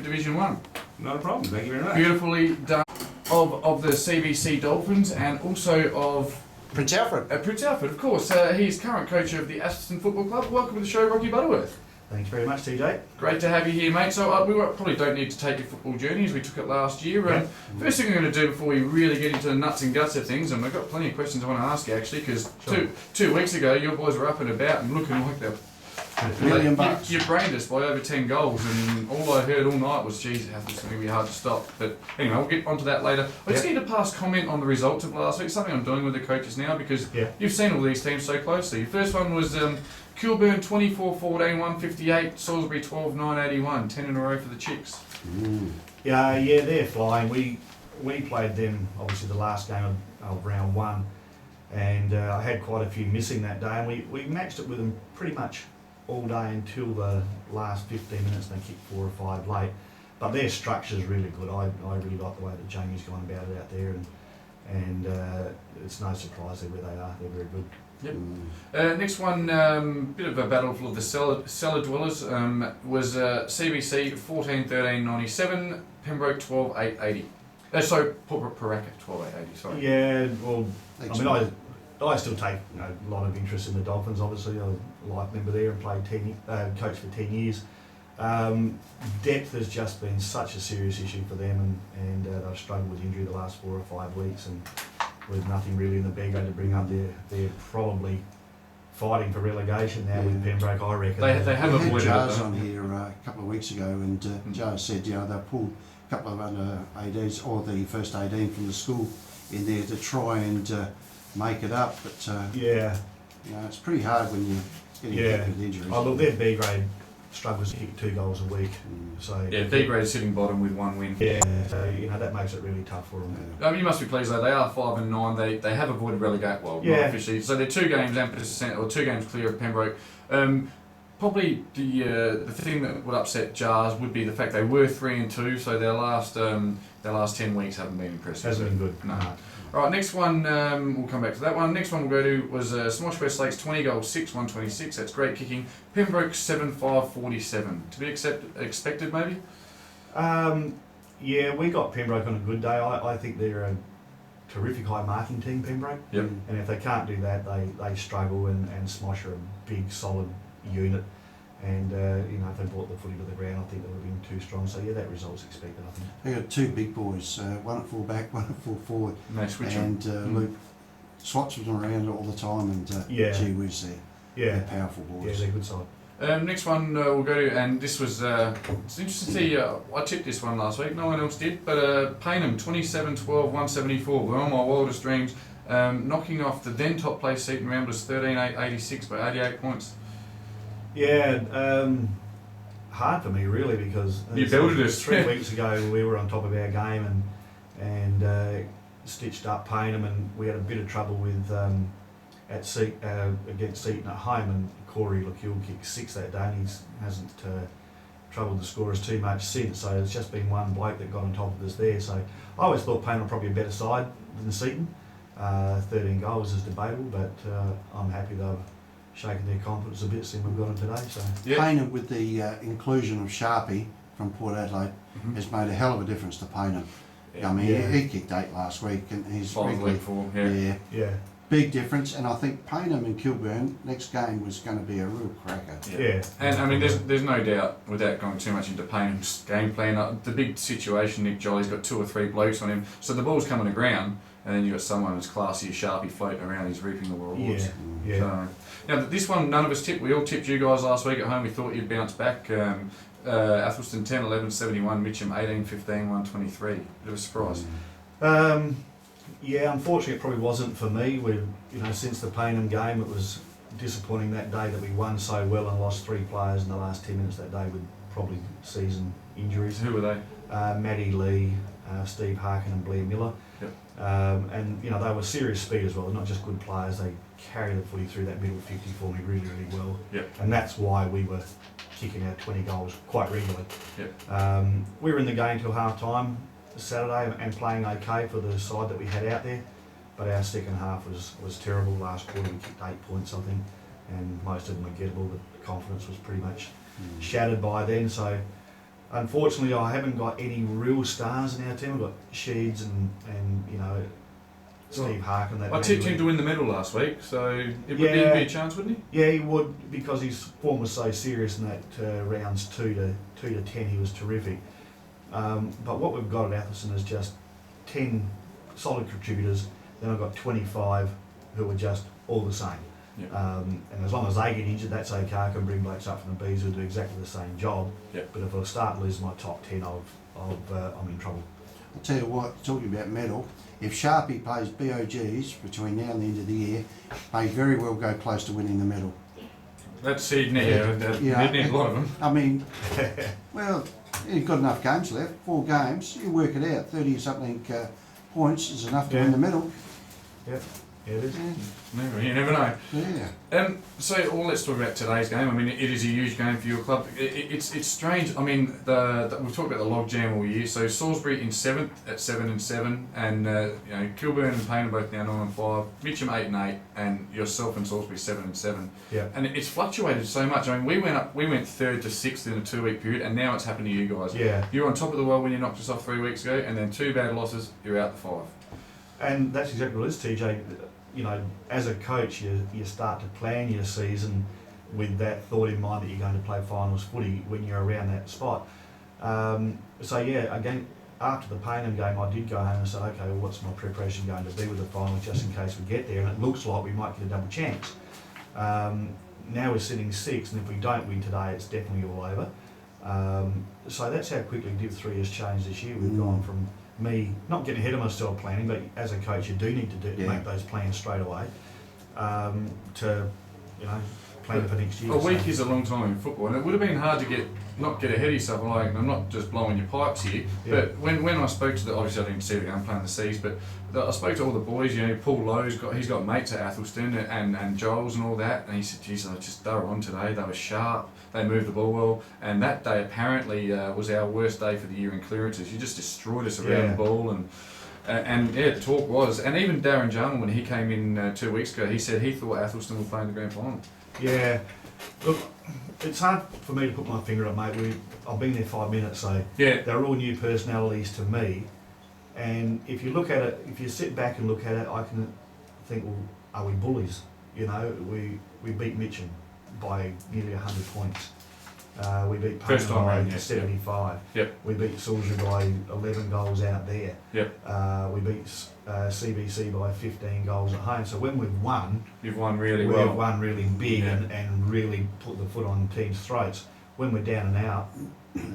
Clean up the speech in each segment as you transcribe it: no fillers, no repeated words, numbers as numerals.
Division 1. Not a problem, thank you very much. Beautifully done of the CBC Dolphins and also of Prince Alfred. Prince Alfred, of course. He's current coach of the Athelstone Football Club. Welcome to the show, Rocky Butterworth. Thanks very much, TJ. Great to have you here, mate. So we probably don't need to take your football journey as we took it last year. First thing we're going to do before we really get into the nuts and guts of things, and we've got plenty of questions I want to ask you actually, because two weeks ago your boys were up and about and looking like they're $1 million bucks. You brained us by over 10 goals, and all I heard all night was, geez, it's going to be hard to stop. But anyway, we'll get onto that later. I just need to pass comment on the results of last week, something I'm doing with the coaches now, because you've seen all these teams so closely. Your first one was Kilburn 24-14, 158, Salisbury 12-9, 81, 10 in a row for the Chicks. Yeah, they're flying. We played them, obviously, the last game of round one, and I had quite a few missing that day, and we matched it with them pretty much all day until the last 15 minutes. They kicked 4 or 5 late, but their structure's really good. I really like the way that Jamie's gone about it out there, and it's no surprise they're where they are. They're very good. Yep. Next one, bit of a battle for the cellar dwellers, was CBC 14-13-97, Pembroke 12-8-80. So Paraka 12-8-80. Sorry. Yeah, well, I still take a lot of interest in the Dolphins. Obviously, I'm a life member there and played coached for 10 years. Depth has just been such a serious issue for them, and they've struggled with injury the last 4 or 5 weeks, and with nothing really in the big to bring up, they're probably fighting for relegation now with Pembroke, I reckon. They have avoided Jars on here a couple of weeks ago, and Jar said they pulled a couple of under 18s, or the first 18 from the school in there to try and make it up, but it's pretty hard when you're getting hit with injuries. Oh look, their B grade struggles to kick 2 goals a week. So B grade sitting bottom with 1 win. So that makes it really tough for them. You must be pleased though. They are 5-9. They have avoided relegate. Well, not officially. So they're 2 games or 2 games clear of Pembroke. Probably the thing that would upset Jars would be the fact they were 3-2. So their last 10 weeks haven't been impressive. Hasn't been good. No. All right, next one, we'll come back to that one. Next one we'll go to was Smosh West Lakes 20 goals 6, 126. That's great kicking. Pembroke 7-5-47. To be expected maybe? We got Pembroke on a good day. I think they're a terrific high marking team, Pembroke. Yep. And if they can't do that, they struggle, and Smosh are a big, solid unit. And if they brought the footy to the ground, I think they would have been too strong. So that result's expected, I think. They got 2 big boys, one at full back, one at full forward, and Luke swaps them around all the time, and gee whiz, they're powerful boys. Yeah, they're good side. Next one we'll go to, and this was it's interesting to see. I tipped this one last week. No one else did, but Paynham 27-12, 174. We're on my wildest dreams, knocking off the then top place Seaton Ramblers 13-8-86 by 88 points. Hard for me really, because you built us 3 weeks ago. We were on top of our game and stitched up Paynham, and we had a bit of trouble with against Seaton at home, and Corey LaCule kicked 6 that day, and he hasn't troubled the scorers too much since. So it's just been one bloke that got on top of us there. So I always thought Paynham were probably a better side than Seaton. 13 goals is debatable, but I'm happy they've shaking their confidence a bit since we've got them today. So Paynham, with the inclusion of Sharpie from Port Adelaide, has made a hell of a difference to Paynham. He kicked 8 last week, and he's 5 week 4. Big difference. And I think Paynham and Kilburn next game was going to be a real cracker. And there's no doubt, without going too much into Paynham's game plan, the big situation, Nick Jolly's got 2 or 3 blokes on him, so the ball's coming to ground, and then you've got someone as classy as Sharpie floating around, he's reaping the rewards. So, now this one, none of us tipped. We all tipped you guys last week at home. We thought you'd bounce back. Athelstone 10-11-71, Mitcham 18-15, 123. Bit of a surprise. Unfortunately it probably wasn't for me. Since the Paynham game, it was disappointing that day that we won so well and lost 3 players in the last 10 minutes that day with probably season injuries. Who were they? Matty Lee, Steve Harkin and Blair Miller. And they were serious speed as well. They're not just good players, they carry the footy through that middle 50 for me really, really well. And that's why we were kicking out 20 goals quite regularly. We were in the game till half time Saturday and playing okay for the side that we had out there, but our second half was terrible. Last quarter we kicked 8 points, I think, and most of them were gettable, but the confidence was pretty much shattered by then. So Unfortunately, I haven't got any real stars in our team. I've got Sheeds and you know, Steve Harkin. I tipped him to win the medal last week, so it would be a chance, wouldn't he? Yeah, he would, because his form was so serious in that rounds 2 to 10. He was terrific. But what we've got at Athelstone is just 10 solid contributors. Then I've got 25 who are just all the same. Yep. And as long as they get injured, that's okay. I can bring blokes up from the Bs who do exactly the same job. Yep. But if I start losing my top 10, I'm in trouble. I'll tell you what, talking about medal, if Sharpie plays BOGs between now and the end of the year, may very well go close to winning the medal. That's Sydney, yeah. Need a lot of them. I mean, well, you've got enough games left, 4 games, you work it out, 30-something points is enough to win the medal. Yep. Yeah, it is. Yeah. You never know. Yeah. So let's talk about today's game. I mean, it is a huge game for your club. It's strange. I mean, we've talked about the logjam all year. So Salisbury in 7th at 7-7, and you know, Kilburn and Payne are both now 9-5. Mitcham 8-8, and yourself and Salisbury 7-7. Yeah. And it's fluctuated so much. I mean, we went 3rd to 6th in a 2-week period, and now it's happened to you guys. Yeah. You're on top of the world when you knocked us off 3 weeks ago, and then 2 bad losses, you're out the 5. And that's exactly what it is, TJ. You know, as a coach, you start to plan your season with that thought in mind that you're going to play finals footy when you're around that spot. So yeah, again, after the Payneham game, I did go home and say, okay, well, what's my preparation going to be with the finals just in case we get there? And it looks like we might get a double chance. Now we're sitting 6th, and if we don't win today, it's definitely all over. So that's how quickly Div 3 has changed this year. We've gone from me not getting ahead of myself planning, but as a coach you do need to make those plans straight away to, you know, plan for next year. A week is a long time in football, and it would have been hard to not get ahead of yourself. Like, I'm not just blowing your pipes here, but when I spoke to obviously I didn't see the game playing the Seas, but I spoke to all the boys. You know, Paul Lowe's he's got mates at Athelstone and Joel's and all that, and he said, geez, they were on today. They were sharp. They moved the ball well, and that day apparently was our worst day for the year in clearances. You just destroyed us around the ball, and yeah, the talk was, and even Darren Jarman, when he came in 2 weeks ago, he said he thought Athelstone would play in the grand final. Yeah, look, it's hard for me to put my finger on, mate. I've been there 5 minutes, so they're all new personalities to me. And if you look at it, if you sit back and look at it, I can think, well, are we bullies? You know, we beat Mitcham by nearly 100 points. We beat Payne by 75. Yep. We beat Salisbury by 11 goals out there. Yep. We beat CBC by 15 goals at home. So when we've won, you've won really well. We've won really big and really put the foot on teams' throats. When we're down and out,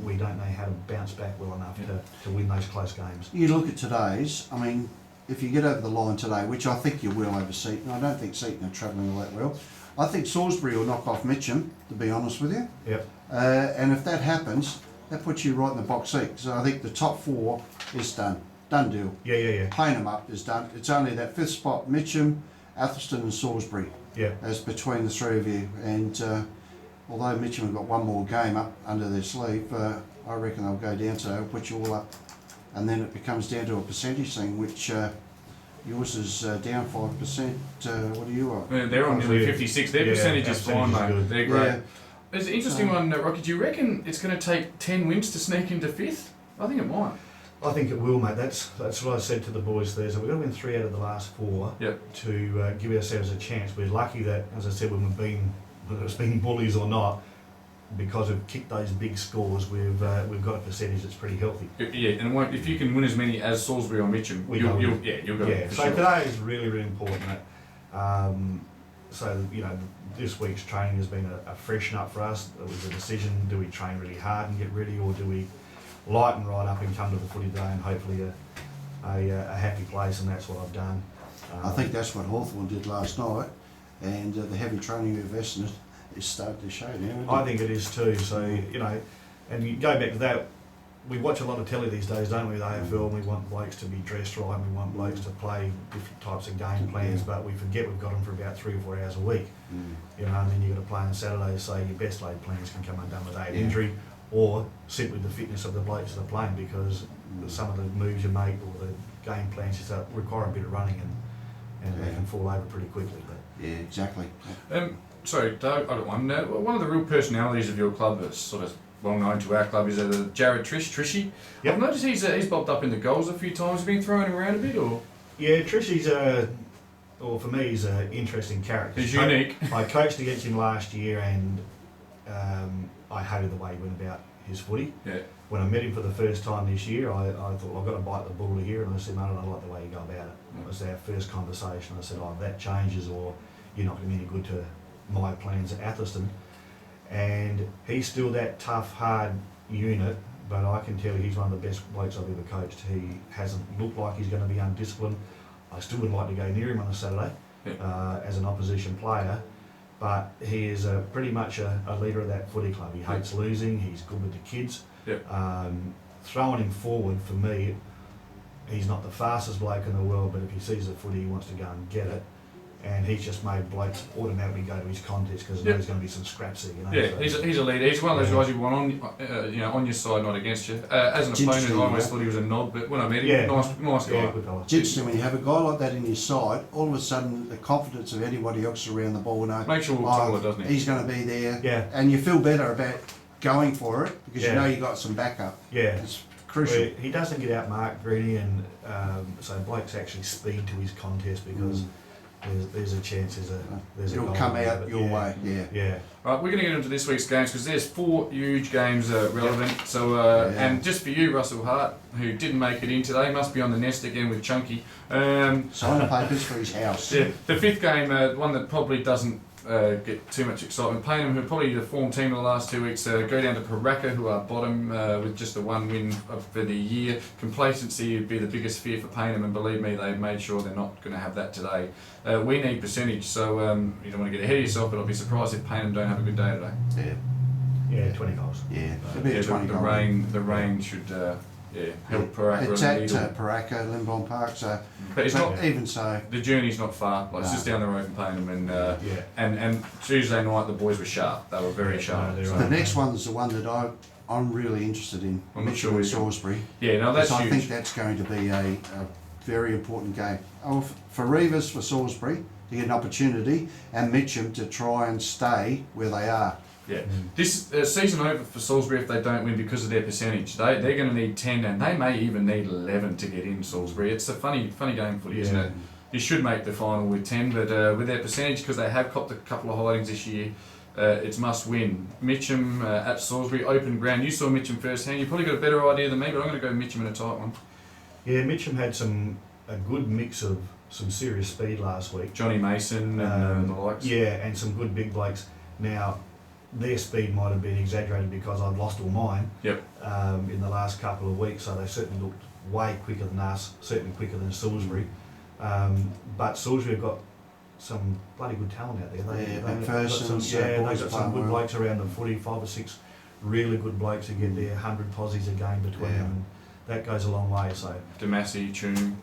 we don't know how to bounce back well enough to win those close games. You look at today's, I mean, if you get over the line today, which I think you will over Seaton, I don't think Seaton are travelling all that well. I think Salisbury will knock off Mitcham, to be honest with you. Yep. And if that happens, that puts you right in the box seat. So I think the top 4 is done. Done deal. Yeah. Playing them up is done. It's only that 5th spot, Mitcham, Athelstone and Salisbury. Yeah. As between the 3 of you. And although Mitcham have got one more game up under their sleeve, I reckon they'll go down, so they'll put you all up. And then it becomes down to a percentage thing, which yours is down 5%. What are you on? They're on nearly 56. Their percentage is fine, mate. They're great. Yeah. There's an interesting one, Rocky. Do you reckon it's going to take 10 wins to sneak into 5th? I think it might. I think it will, mate. That's what I said to the boys there. So we've got to win 3 out of the last 4 to give ourselves a chance. We're lucky that, as I said, when whether it's been bullies or not, because we've kicked those big scores, we've got a percentage that's pretty healthy. Yeah, and if you can win as many as Salisbury or Mitcham, you'll go. Yeah, so today is really, really important. So, you know, this week's training has been a freshen up for us. It was a decision: do we train really hard and get ready, or do we lighten right up and come to the footy day and hopefully a happy place? And that's what I've done. I think that's what Hawthorn did last night, and the heavy training we've invested is starting to show now. I think it is too. So, you know, and you go back to that, we watch a lot of telly these days, don't we, with AFL, and we want blokes to be dressed right, and we want blokes to play different types of game plans, but we forget we've got them for about 3 or 4 hours a week. You know, and then you've got to play on Saturday, so your best laid plans can come undone with an injury, or simply the fitness of the blokes that are playing, because some of the moves you make or the game plans just require a bit of running, and they can fall over pretty quickly. But. Yeah, exactly. Sorry, Doug, I don't want to know. One of the real personalities of your club has sort of well known to our club is Jared Trishy. Yep. I've noticed he's bobbed up in the goals a few times. Have you been throwing him around a bit, or? Yeah, Trishy's for me, he's an interesting character. He's unique. I coached against him last year, and I hated the way he went about his footy. Yeah. When I met him for the first time this year, I thought, well, I've got to bite the bullet here, and I said, mate, I don't like the way you go about it. It was our first conversation. I said, if that changes, or you're not going to be any good to my plans at Athelstone. And he's still that tough, hard unit, but I can tell you he's one of the best blokes I've ever coached. He hasn't looked like he's going to be undisciplined. I still would like to go near him on a Saturday as an opposition player, but he is pretty much a leader of that footy club. He hates losing, he's good with the kids. Throwing him forward, for me, he's not the fastest bloke in the world, but if he sees the footy, he wants to go and get it. And he's just made blokes automatically go to his contest because there's going to be some scraps there, you know. Yeah, so, he's a leader. He's one of those guys you want on, on your side, not against you. As an opponent, I always thought he was a knob, but when I met him, nice guy. Yeah, good fella. It's interesting when you have a guy like that in your side, all of a sudden the confidence of anybody else around the ball, Makes you all taller, doesn't it? He's going to be there, Yeah. and you feel better about going for it because you know you got some backup. Yeah. It's crucial. Well, he doesn't get out marked really, and so blokes actually speed to his contest because there's a chance there's a It'll goal come there, out but your way. Yeah. Right, we're going to get into this week's games because there's 4 huge games relevant. So, and just for you, Russell Hart, who didn't make it in today, must be on the nest again with Chunky. Sign the papers for his house. Yeah, the 5th game, one that probably doesn't get too much excitement. Payneham, who are probably the form team of the last 2 weeks, go down to Paraka, who are bottom with just the 1 win for the year. Complacency would be the biggest fear for Payneham, and believe me, they've made sure they're not going to have that today. We need percentage, so you don't want to get ahead of yourself, but I'll be surprised if Payneham don't have a good day today. Yeah, 20 goals. Yeah. It'll be a 20 goal. The rain should help Paraka. It's at Paraka, Limbon Park, so but it's not even so. The journey's not far. It's just down the road from Payneham, and Tuesday night the boys were sharp. They were very sharp. The next one's the one that I'm really interested in. I'm not sure Salisbury. Yeah, no, that's huge. I think huge. that's going to be a very important game. For Reavers, for Salisbury to get an opportunity, and Mitcham to try and stay where they are. Yeah, this season over for Salisbury if they don't win because of their percentage. They're going to need 10, and they may even need 11 to get in Salisbury. It's a funny game footy, isn't it? You should make the final with 10, but with their percentage, because they have copped a couple of hidings this year, it's must win. Mitcham at Salisbury, open ground. You saw Mitcham firsthand. You probably got a better idea than me, but I'm going to go Mitcham in a tight one. Yeah, Mitcham had a good mix of some serious speed last week. Johnny Mason and the likes. Yeah, and some good big blokes. Now, their speed might have been exaggerated because I've lost all mine in the last couple of weeks, so they certainly looked way quicker than us, certainly quicker than Salisbury. But Salisbury have got some bloody good talent out there. They've got some good blokes around the footy, 5 or 6 really good blokes who get there, 100 posies a game between them, and that goes a long way. So Damasi, Tune.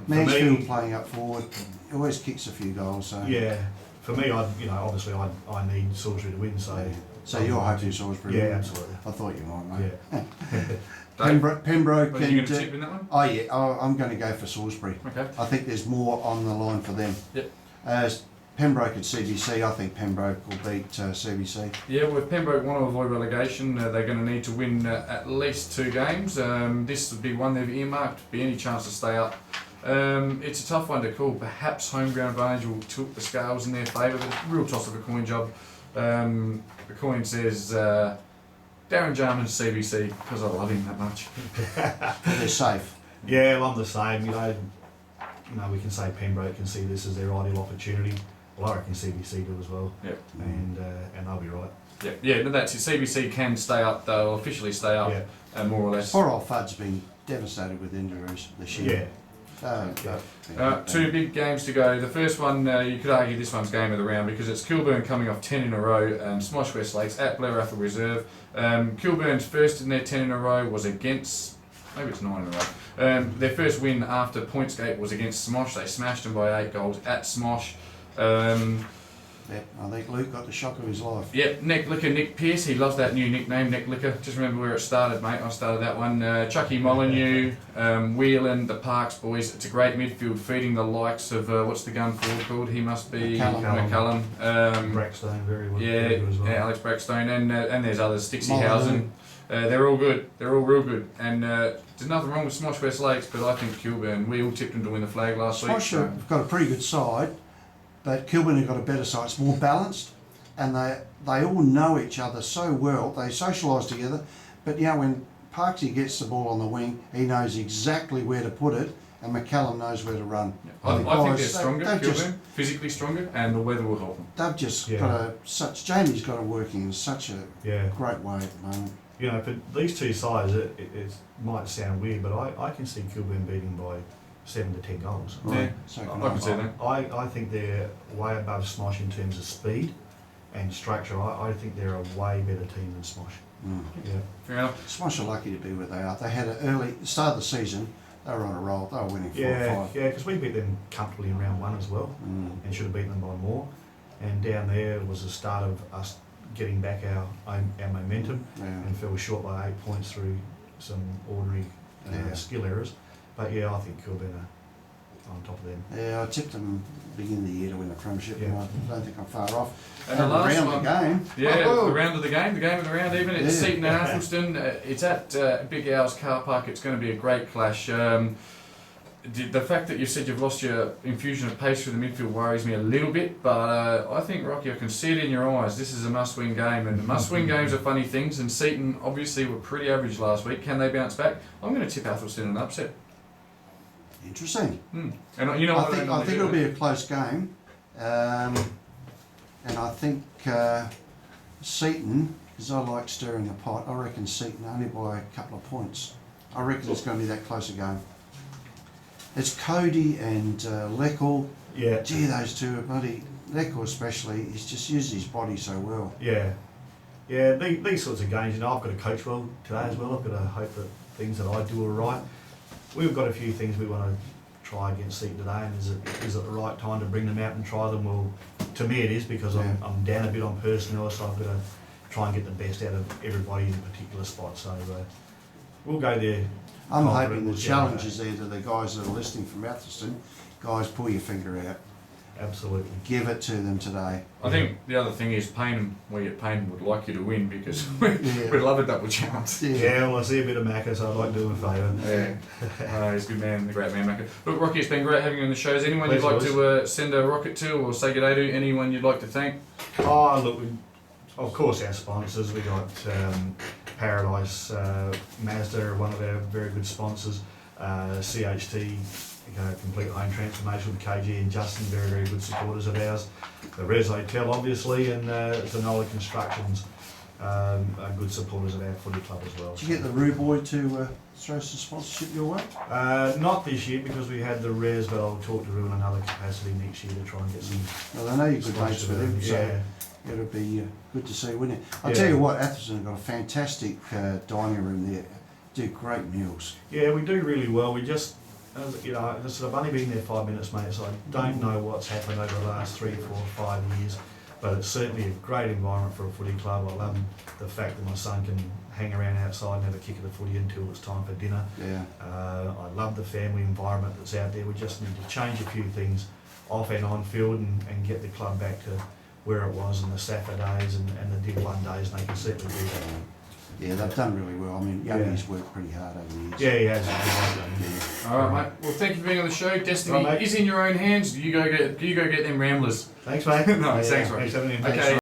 Mansfield playing up forward, he always kicks a few goals. So for me, obviously I need Salisbury to win. So you're hoping Salisbury? Yeah, absolutely. I thought you might, mate. Yeah. Pembroke. Are you going to tip in that one? Oh yeah, I'm going to go for Salisbury. Okay. I think there's more on the line for them. Yep. Pembroke at CBC, I think Pembroke will beat CBC. Yeah, well, if Pembroke want to avoid relegation, they're going to need to win at least 2 games. This would be one they've earmarked, be any chance to stay up. It's a tough one to call. Perhaps home ground advantage will tilt the scales in their favour, but it's a real toss of a coin job. The coin says Darren Jarman CBC because I love him that much. They're safe. Yeah, well, I'm the same. We can say Pembroke can see this as their ideal opportunity. Well, I reckon CBC do as well. Yep. And they'll be right. Yeah, but that's it. CBC can stay up. They'll officially stay up, more or less. Poor old Fudd's been devastated with injuries this year. 2 big games to go. The first one, you could argue this one's game of the round because it's Kilburn coming off 10 in a row, Smosh West Lakes at Blair Athol Reserve. Kilburn's first in their 10 in a row was against, maybe it's 9 in a row. Their first win after Pointsgate was against Smosh. They smashed them by 8 goals at Smosh. Yeah, I think Luke got the shock of his life. Yep, Neck Licker, Nick Pearce. He loves that new nickname, Neck Licker. Just remember where it started, mate. I started that one. Chucky Molyneux, Whelan, the Parks boys. It's a great midfield, feeding the likes of what's the gun forward called? He must be McCullum. Brackstone, very well. Yeah, Very good as well. yeah, Alex Brackstone, and there's others. Stixie they're all good. They're all real good. And there's nothing wrong with Smosh West Lakes, but I think Kilburn. We all tipped them to win the flag last week. Smosh have got a pretty good side, but Kilburn have got a better side. It's more balanced, and they all know each other so well. They socialise together, but when Parksy gets the ball on the wing, he knows exactly where to put it, and McCallum knows where to run. Yeah. I think they're stronger, Kilburn, physically stronger, and the weather will help them. They've just got Jamie's got it working in such a great way at the moment. You know, for these two sides, it might sound weird, but I can see Kilburn beating by 7 to 10 goals. Right. Yeah, So I can see that. I think they're way above Smosh in terms of speed and structure. I think they're a way better team than Smosh. Yeah. Fair enough. Smosh are lucky to be where they are. They had an early start of the season. They were on a roll. They were winning 4 or 5. Yeah, because we beat them comfortably in round 1 as well, and should have beaten them by more. And down there was the start of us getting back our momentum, and fell short by 8 points through some ordinary skill errors. But I think Kilburn are on top of them. Yeah, I tipped them beginning of the year to win the premiership, and I don't think I'm far off. And the last round one, the game. the round of the game of the round even. It's Seaton and Athelstone. It's at Big Owl's car park. It's going to be a great clash. The fact that you said you've lost your infusion of pace through the midfield worries me a little bit, but I think, Rocky, I can see it in your eyes. This is a must-win game, and must-win games are funny things, and Seaton obviously were pretty average last week. Can they bounce back? I'm going to tip Athelstone in an upset. Interesting. And you know what I think it'll be a close game, and I think Seaton, because I like stirring the pot, I reckon Seaton only by a couple of points. I reckon it's going to be that close a game. It's Cody and Leckel. Yeah. Gee, those two are bloody. Leckel especially, he's just used his body so well. Yeah. Yeah, these sorts of games, I've got to coach well today as well. I've got to hope that things that I do are right. We've got a few things we want to try against Seaton today, and is it the right time to bring them out and try them? Well, to me it is, because I'm down a bit on personnel, so I've got to try and get the best out of everybody in a particular spot. So we'll go there. I'm hoping the challenge is there to the guys that are listening from Athelstone. Guys, pull your finger out. Absolutely. Give it to them today. I think the other thing is Paynham would like you to win, because we'd love a double chance. Yeah, well, I see a bit of Macca, so I'd like to do him a favour. Yeah. He's a good man, the great man, Macca. Look, Rocky, it's been great having you on the show. Is anyone you'd like to send a rocket to or say good day to? Anyone you'd like to thank? Oh, look, of course our sponsors. We got Paradise Mazda are one of our very good sponsors. CHT, Complete Home Transformation with KG and Justin, very, very good supporters of ours. The Res Hotel, obviously, and Zanola Constructions, are good supporters of our footy club as well. Did you get the Roo Boy to throw some sponsorship your way? Not this year, because we had the Res, but I'll talk to Roo in another capacity next year to try and get some. Well, I know you're good mates with him, so it'll be good to see, wouldn't it? I'll tell you what, Athelstone have got a fantastic dining room there. Do great meals. Yeah, we do really well. We just, I've only been there 5 minutes, mate, so I don't know what's happened over the last 3, 4, 5 years, but it's certainly a great environment for a footy club. I love the fact that my son can hang around outside and have a kick of the footy until it's time for dinner. Yeah. I love the family environment that's out there. We just need to change a few things off and on field and get the club back to where it was in the Safa days and the Dig 1 days, and they can certainly do that. Yeah, they've done really well. I mean, Youngie's worked pretty hard over the years. Yeah, he has. All right, mate. Well, thank you for being on the show. Destiny is in your own hands. You go get them Ramblers. Thanks, mate. No, thanks, mate. Thanks for having me. Okay.